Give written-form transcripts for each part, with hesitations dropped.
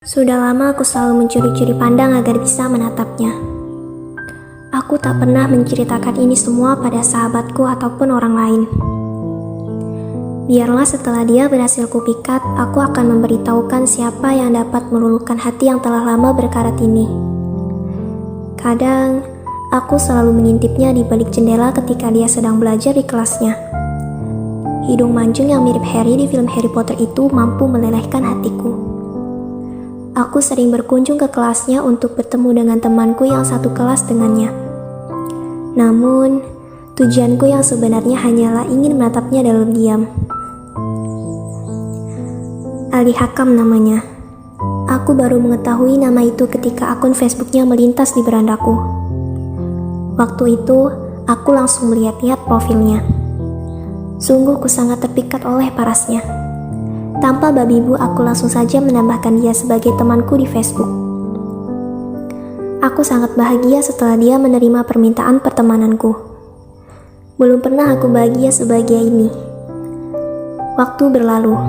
Sudah lama aku selalu mencuri-curi pandang agar bisa menatapnya. Aku tak pernah menceritakan ini semua pada sahabatku ataupun orang lain. Biarlah setelah dia berhasil kupikat, aku akan memberitahukan siapa yang dapat meluluhkan hati yang telah lama berkarat ini. Kadang, aku selalu mengintipnya di balik jendela ketika dia sedang belajar di kelasnya. Hidung mancung yang mirip Harry di film Harry Potter itu mampu melelehkan hatiku. Aku sering berkunjung ke kelasnya untuk bertemu dengan temanku yang satu kelas dengannya. Namun, tujuanku yang sebenarnya hanyalah ingin menatapnya dalam diam. Ali Hakam namanya. Aku baru mengetahui nama itu ketika akun Facebooknya melintas di berandaku. Waktu itu, aku langsung melihat-lihat profilnya. Sungguh ku sangat terpikat oleh parasnya. Tanpa babi bu, aku langsung saja menambahkan dia sebagai temanku di Facebook. Aku sangat bahagia setelah dia menerima permintaan pertemananku. Belum pernah aku bahagia sebahagia ini. Waktu berlalu.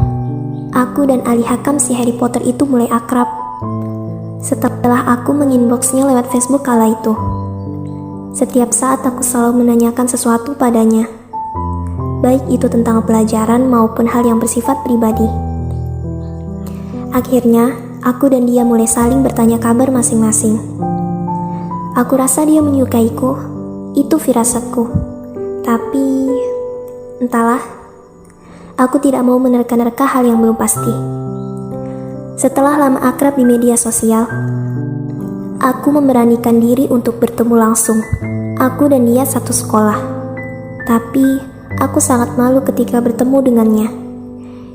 Aku dan Ali Hakam si Harry Potter itu mulai akrab. Setelah aku menginboxnya lewat Facebook kala itu. Setiap saat aku selalu menanyakan sesuatu padanya. Baik itu tentang pelajaran maupun hal yang bersifat pribadi. Akhirnya, aku dan dia mulai saling bertanya kabar masing-masing. Aku rasa dia menyukaiku, itu firasatku. Tapi, entahlah, aku tidak mau menerka-nerka hal yang belum pasti. Setelah lama akrab di media sosial, aku memberanikan diri untuk bertemu langsung. Aku dan dia satu sekolah. Tapi, aku sangat malu ketika bertemu dengannya.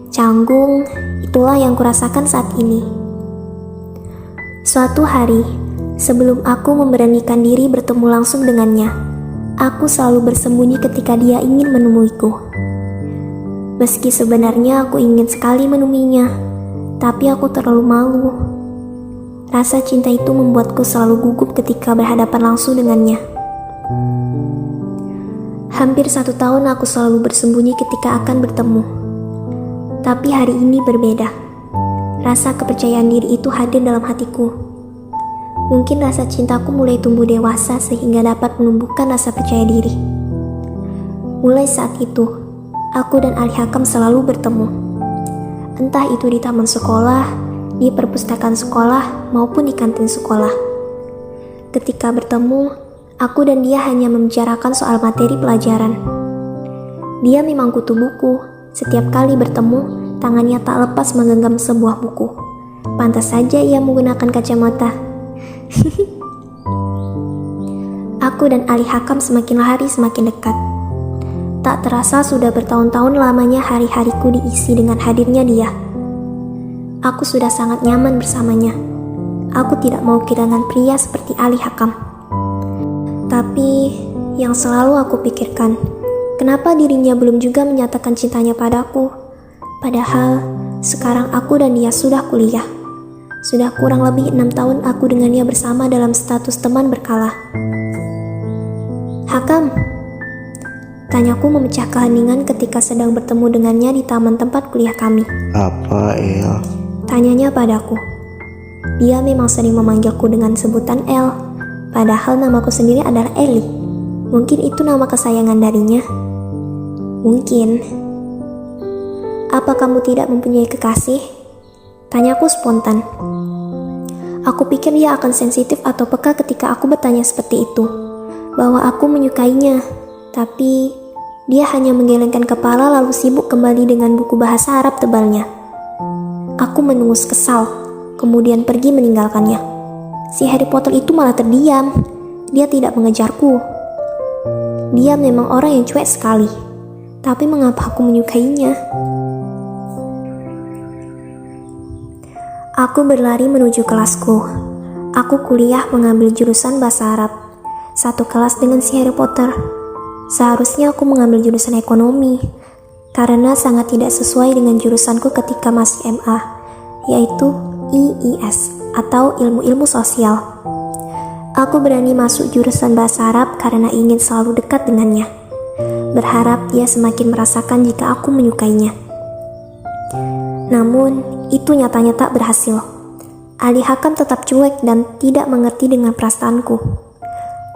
Canggung, itulah yang kurasakan saat ini. Suatu hari, sebelum aku memberanikan diri bertemu langsung dengannya, aku selalu bersembunyi ketika dia ingin menemuiku. Meski sebenarnya aku ingin sekali menemuinya, tapi aku terlalu malu. Rasa cinta itu membuatku selalu gugup ketika berhadapan langsung dengannya. Hampir 1 tahun aku selalu bersembunyi ketika akan bertemu. Tapi hari ini berbeda. Rasa kepercayaan diri itu hadir dalam hatiku. Mungkin rasa cintaku mulai tumbuh dewasa sehingga dapat menumbuhkan rasa percaya diri. Mulai saat itu, aku dan Ali Hakam selalu bertemu. Entah itu di taman sekolah, di perpustakaan sekolah, maupun di kantin sekolah. Ketika bertemu, aku dan dia hanya membicarakan soal materi pelajaran. Dia memang kutu buku. Setiap kali bertemu, tangannya tak lepas menggenggam sebuah buku. Pantas saja ia menggunakan kacamata. Aku dan Ali Hakam semakin hari semakin dekat. Tak terasa sudah bertahun-tahun lamanya hari-hariku diisi dengan hadirnya dia. Aku sudah sangat nyaman bersamanya. Aku tidak mau kehilangan pria seperti Ali Hakam. Tapi, yang selalu aku pikirkan, kenapa dirinya belum juga menyatakan cintanya padaku? Padahal, sekarang aku dan dia sudah kuliah. Sudah kurang lebih 6 tahun aku dengan dia bersama dalam status teman berkala. Hakam, tanyaku memecah keheningan ketika sedang bertemu dengannya di taman tempat kuliah kami. Apa, El? Tanyanya padaku. Dia memang sering memanggilku dengan sebutan El, padahal namaku sendiri adalah Eli. Mungkin itu nama kesayangan darinya. Mungkin. Apa kamu tidak mempunyai kekasih? Tanyaku spontan. Aku pikir dia akan sensitif atau peka ketika aku bertanya seperti itu, bahwa aku menyukainya. Tapi, dia hanya menggelengkan kepala lalu sibuk kembali dengan buku bahasa Arab tebalnya. Aku menengus kesal, kemudian pergi meninggalkannya. Si Harry Potter itu malah terdiam. Dia tidak mengejarku. Dia memang orang yang cuek sekali. Tapi mengapa aku menyukainya? Aku berlari menuju kelasku. Aku kuliah mengambil jurusan bahasa Arab. Satu kelas dengan si Harry Potter. Seharusnya aku mengambil jurusan ekonomi, karena sangat tidak sesuai dengan jurusanku ketika masih MA, yaitu IIS atau ilmu-ilmu sosial. Aku berani masuk jurusan bahasa Arab karena ingin selalu dekat dengannya. Berharap dia semakin merasakan jika aku menyukainya. Namun, itu nyatanya tak berhasil. Ali Hakam tetap cuek dan tidak mengerti dengan perasaanku.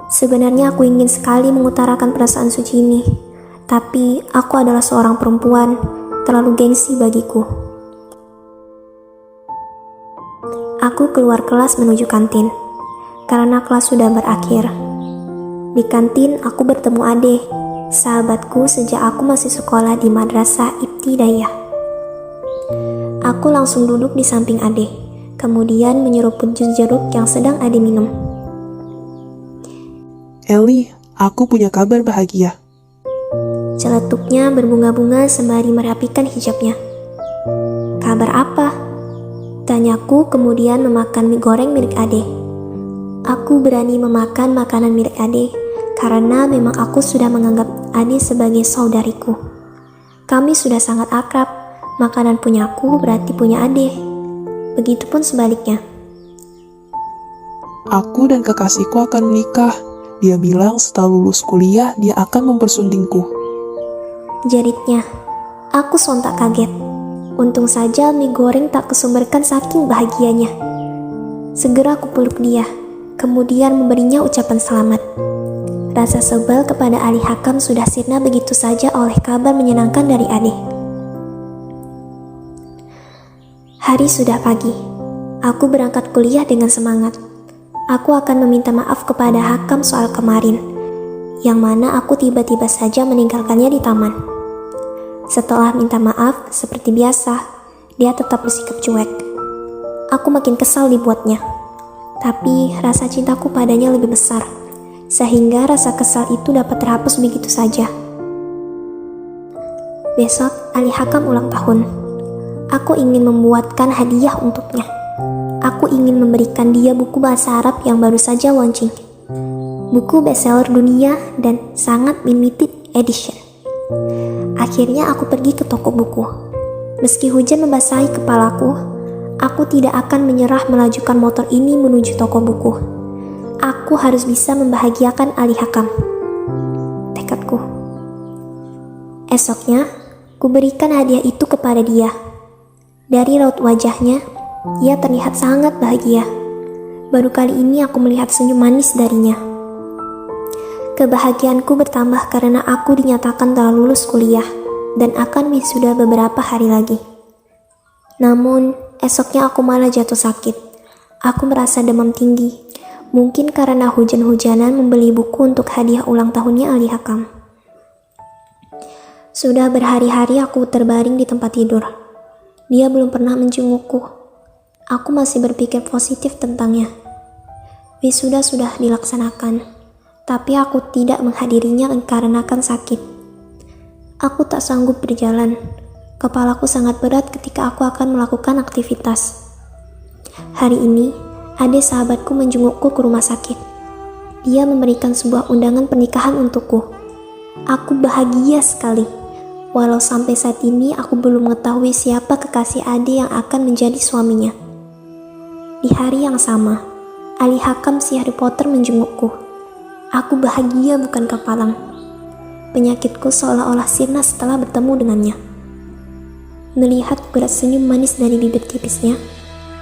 Sebenarnya aku ingin sekali mengutarakan perasaan suci ini, tapi aku adalah seorang perempuan, terlalu gengsi bagiku. Aku keluar kelas menuju kantin, karena kelas sudah berakhir. Di kantin aku bertemu Ade, sahabatku sejak aku masih sekolah di Madrasah Ibtidaiyah. Aku langsung duduk di samping Ade, kemudian menyeruput jus jeruk yang sedang Ade minum. Eli, aku punya kabar bahagia. Celetuknya berbunga-bunga sembari merapikan hijabnya. Kabar apa? Tanyaku kemudian memakan mie goreng milik Ade. Aku berani memakan makanan milik Ade karena memang aku sudah menganggap Ade sebagai saudariku. Kami sudah sangat akrab, makanan punyaku berarti punya Ade. Begitupun sebaliknya. Aku dan kekasihku akan menikah. Dia bilang setelah lulus kuliah, dia akan mempersundingku. Jeritnya. Aku sontak kaget. Untung saja mie goreng tak kesumberkan saking bahagianya. Segera aku peluk dia, kemudian memberinya ucapan selamat. Rasa sebel kepada Ali Hakam sudah sirna begitu saja oleh kabar menyenangkan dari Ade. Hari sudah pagi. Aku berangkat kuliah dengan semangat. Aku akan meminta maaf kepada Hakam soal kemarin, yang mana aku tiba-tiba saja meninggalkannya di taman. Setelah minta maaf, seperti biasa, dia tetap bersikap cuek. Aku makin kesal dibuatnya. Tapi rasa cintaku padanya lebih besar, sehingga rasa kesal itu dapat terhapus begitu saja. Besok, Ali Hakam ulang tahun. Aku ingin membuatkan hadiah untuknya. Aku ingin memberikan dia buku bahasa Arab yang baru saja launching. Buku bestseller dunia dan sangat limited edition. Akhirnya aku pergi ke toko buku. Meski hujan membasahi kepalaku, aku tidak akan menyerah melajukan motor ini menuju toko buku. Aku harus bisa membahagiakan Ali Hakam. Tekadku. Esoknya, kuberikan hadiah itu kepada dia. Dari raut wajahnya, ia terlihat sangat bahagia. Baru kali ini aku melihat senyum manis darinya. Kebahagiaanku bertambah karena aku dinyatakan telah lulus kuliah dan akan wisuda beberapa hari lagi. Namun, esoknya aku malah jatuh sakit. Aku merasa demam tinggi, mungkin karena hujan-hujanan membeli buku untuk hadiah ulang tahunnya Ali Hakam. Sudah berhari-hari aku terbaring di tempat tidur. Dia belum pernah menjengukku. Aku masih berpikir positif tentangnya. Wisuda sudah dilaksanakan, tapi aku tidak menghadirinya karena sakit. Aku tak sanggup berjalan. Kepalaku sangat berat ketika aku akan melakukan aktivitas. Hari ini, Ade sahabatku menjengukku ke rumah sakit. Dia memberikan sebuah undangan pernikahan untukku. Aku bahagia sekali. Walau sampai saat ini aku belum mengetahui siapa kekasih Ade yang akan menjadi suaminya. Di hari yang sama, Ali Hakam si Harry Potter menjengukku. Aku bahagia bukan kepalang. Penyakitku seolah-olah sirna setelah bertemu dengannya. Melihat gerak senyum manis dari bibir tipisnya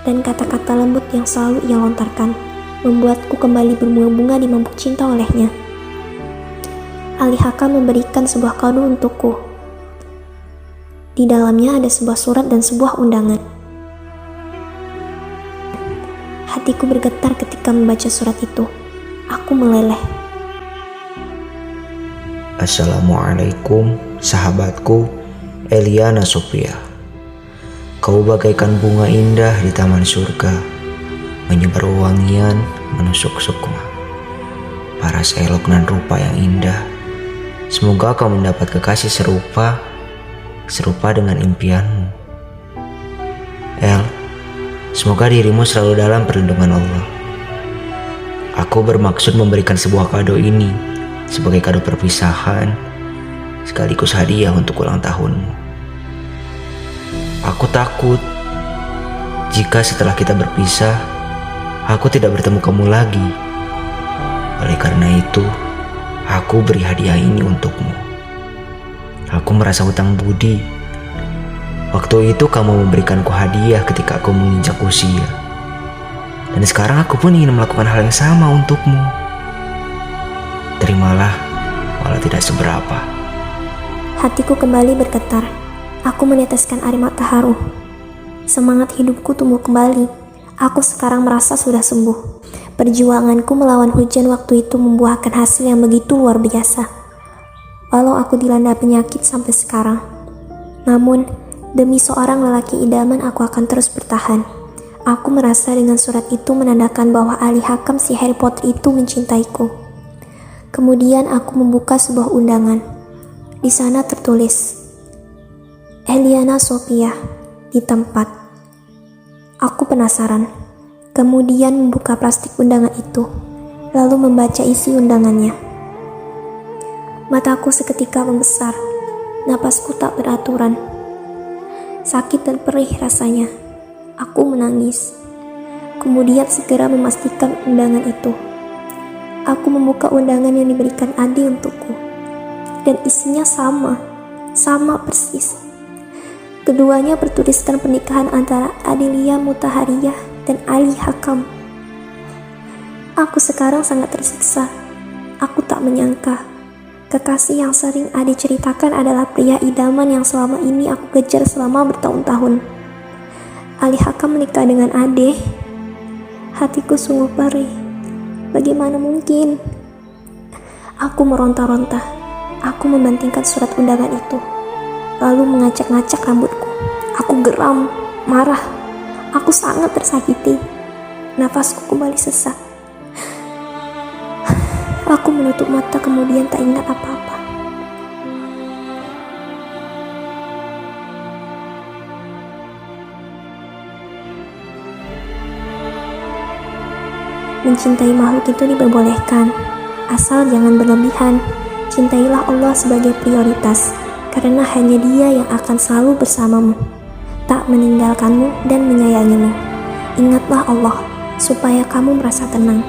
dan kata-kata lembut yang selalu ia lontarkan, membuatku kembali berbunga-bunga dimabuk cinta olehnya. Ali Hakam memberikan sebuah kado untukku. Di dalamnya ada sebuah surat dan sebuah undangan. Hatiku bergetar ketika membaca surat itu. Aku meleleh. Assalamualaikum, sahabatku Eliana Sophia. Kau bagaikan bunga indah di taman surga, menyebar wangian menusuk sukma. Paras elok nan rupa yang indah. Semoga kau mendapat kekasih serupa dengan impianmu. El, semoga dirimu selalu dalam perlindungan Allah. Aku bermaksud memberikan sebuah kado ini sebagai kado perpisahan, sekaligus hadiah untuk ulang tahunmu. Aku takut jika setelah kita berpisah, aku tidak bertemu kamu lagi. Oleh karena itu, aku beri hadiah ini untukmu. Aku merasa hutang budi. Waktu itu kamu memberikanku hadiah ketika aku menginjak usia. Dan sekarang aku pun ingin melakukan hal yang sama untukmu. Terimalah, walau tidak seberapa. Hatiku kembali bergetar. Aku meneteskan air mata haru. Semangat hidupku tumbuh kembali. Aku sekarang merasa sudah sembuh. Perjuanganku melawan hujan waktu itu membuahkan hasil yang begitu luar biasa. Walau aku dilanda penyakit sampai sekarang. Namun, demi seorang lelaki idaman aku akan terus bertahan. Aku merasa dengan surat itu menandakan bahwa Ali Hakam si Harry Potter itu mencintaiku. Kemudian aku membuka sebuah undangan. Di sana tertulis, Eliana Sophia, di tempat. Aku penasaran. Kemudian membuka plastik undangan itu, lalu membaca isi undangannya. Mataku seketika membesar. Napasku tak beraturan. Sakit dan perih rasanya. Aku menangis. Kemudian segera memastikan undangan itu. Aku membuka undangan yang diberikan Adi untukku. Dan isinya sama persis. Keduanya bertuliskan pernikahan antara Adelia Mutahariyah dan Ali Hakam. Aku sekarang sangat tersiksa. Aku tak menyangka kekasih yang sering Adi ceritakan adalah pria idaman yang selama ini aku kejar selama bertahun-tahun. Ali Hakam menikah dengan Ade. Hatiku sungguh perih. Bagaimana mungkin? Aku meronta-ronta. Aku membantingkan surat undangan itu, lalu mengacak-ngacak rambutku. Aku geram, marah. Aku sangat tersakiti. Nafasku kembali sesak. Aku menutup mata kemudian tak ingat apa-apa. Mencintai makhluk itu diperbolehkan, asal jangan berlebihan. Cintailah Allah sebagai prioritas, karena hanya Dia yang akan selalu bersamamu, tak meninggalkanmu dan menyayangimu. Ingatlah Allah, supaya kamu merasa tenang.